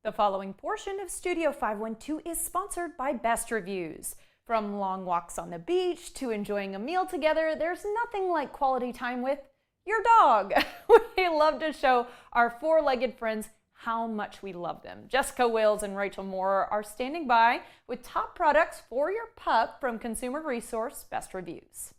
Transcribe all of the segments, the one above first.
The following portion of Studio 512 is sponsored by Best Reviews. From long walks on the beach to enjoying a meal together, there's nothing like quality time with your dog. We love to show our four-legged friends how much we love them. Jessica Wills and Rachel Moore are standing by with top products for your pup from consumer resource Best Reviews.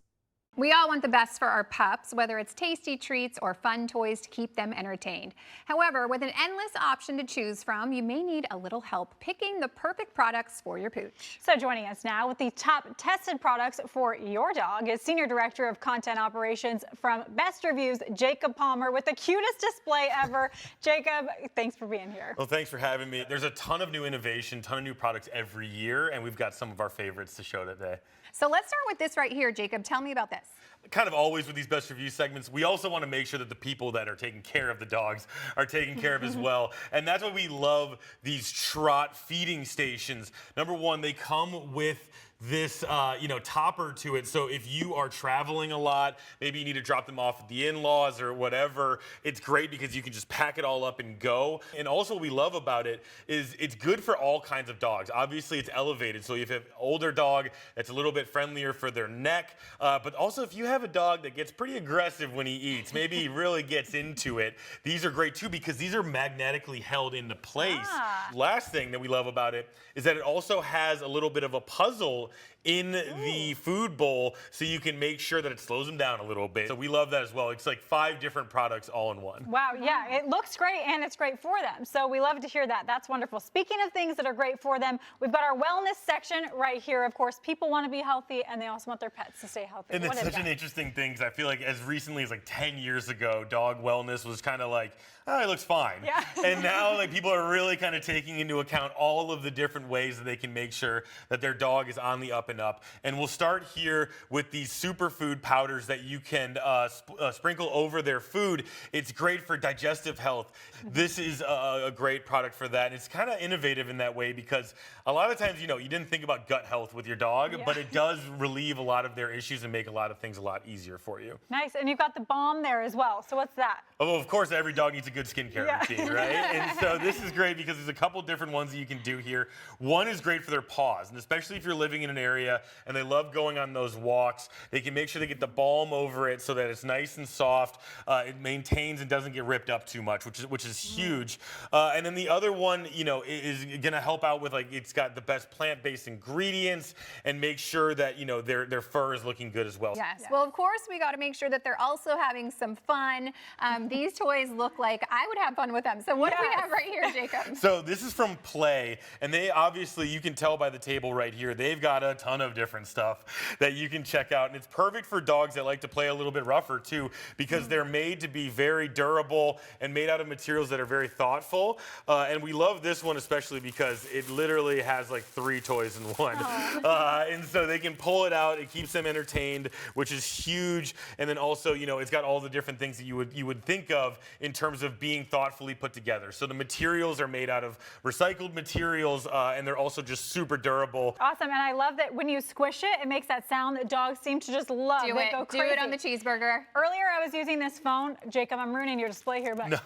We all want the best for our pups, whether it's tasty treats or fun toys to keep them entertained. However, with an endless option to choose from, you may need a little help picking the perfect products for your pooch. So joining us now with the top tested products for your dog is Senior Director of Content Operations from Best Reviews, Jacob Palmer, with the cutest display ever. Jacob, thanks for being here. Well, thanks for having me. There's a ton of new innovation, ton of new products every year, and we've got some of our favorites to show today. So let's start with this right here, Jacob. Tell me about this. Kind of always with these Best Review segments, we also want to make sure that the people that are taking care of the dogs are taken care of as well. And that's why we love these Trot feeding stations. Number one, they come with this topper to it, so if you are traveling a lot, maybe you need to drop them off at the in-laws or whatever, it's great because you can just pack it all up and go. And also what we love about it is it's good for all kinds of dogs. Obviously it's elevated, so if you have an older dog that's a little bit friendlier for their neck, but also if you have a dog that gets pretty aggressive when he eats, maybe he really gets into it, these are great too because these are magnetically held into place. Last thing that we love about it is that it also has a little bit of a puzzle in the food bowl, so you can make sure that it slows them down a little bit. So we love that as well. It's like 5 different products all in one. Wow, yeah, it looks great and it's great for them. So we love to hear that. That's wonderful. Speaking of things that are great for them, we've got our wellness section right here. Of course, people want to be healthy and they also want their pets to stay healthy. And it's such an interesting thing because I feel like as recently as like 10 years ago, dog wellness was kind of like, oh, it looks fine. Yeah. And now like people are really kind of taking into account all of the different ways that they can make sure that their dog is on the up and up. And we'll start here with these superfood powders that you can sprinkle over their food. It's great for digestive health. This is a great product for that. It's kind of innovative in that way because a lot of times, you didn't think about gut health with your dog, but it does relieve a lot of their issues and make a lot of things a lot easier for you. Nice, and you've got the balm there as well. So what's that? Oh, of course, every dog needs a good skincare routine, right? And so this is great because there's a couple different ones that you can do here. One is great for their paws, and especially if you're living in an area and they love going on those walks, they can make sure they get the balm over it so that it's nice and soft. It maintains and doesn't get ripped up too much, which is huge. And then the other one, is going to help out with it's got the best plant-based ingredients and make sure that their fur is looking good as well. Yes. Well, of course, we got to make sure that they're also having some fun. These toys look like I would have fun with them. So what do we have right here, Jacob? So this is from Play, and they obviously, you can tell by the table right here, they've got a ton of different stuff that you can check out. And it's perfect for dogs that like to play a little bit rougher too, because they're made to be very durable and made out of materials that are very thoughtful. And we love this one especially because it literally has like 3 toys in one. And so they can pull it out, it keeps them entertained, which is huge. And then also, it's got all the different things that you would think of in terms of being thoughtfully put together. So the materials are made out of recycled materials, and they're also just super durable. Awesome, and I love that when you squish it, it makes that sound that dogs seem to just love. Do They go crazy. Do it on the cheeseburger. Earlier, I was using this phone. Jacob, I'm ruining your display here, but No.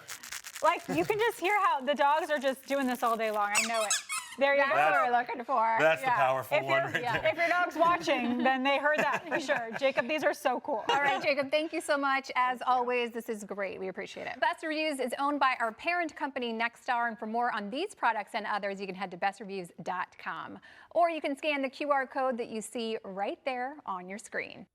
you can just hear how the dogs are just doing this all day long. I know it. There you go. That's what we're looking for. That's the powerful one right there. If your dog's watching, then they heard that for sure. Jacob, these are so cool. All right, Jacob, thank you so much. As always, this is great. We appreciate it. Best Reviews is owned by our parent company, Nexstar, and for more on these products and others, you can head to bestreviews.com. Or you can scan the QR code that you see right there on your screen.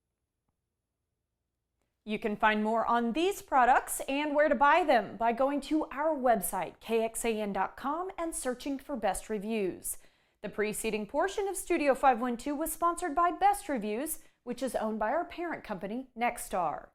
You can find more on these products and where to buy them by going to our website, kxan.com, and searching for Best Reviews. The preceding portion of Studio 512 was sponsored by Best Reviews, which is owned by our parent company, Nexstar.